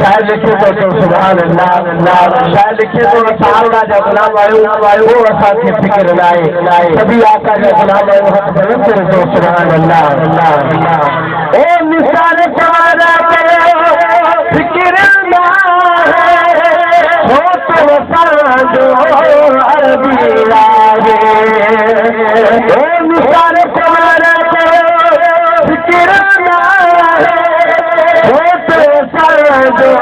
सुभान अल्लाह शायद लिखे तो साहबा जा गुलाम आयो वो असांखे फिक्र लाए सभी आका जा गुलाम आयो हथ बुलंद करे तो सुभान अल्लाह अल्लाह ए निसार जवाना पे फिक्र ना हो तो साजो अरबी लागे ए निसार जवाना पे फिक्र ना हो तो साजो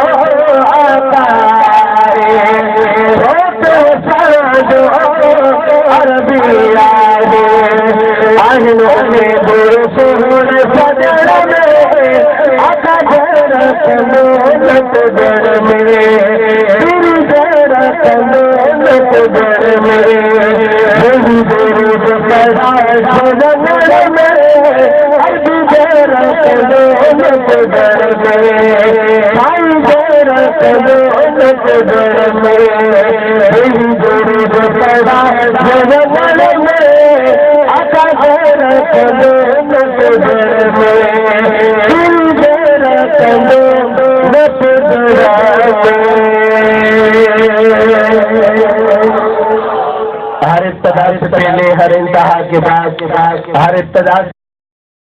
हर इब्तिदा से पहले हर इंतहा के बाद हर इब्तिदा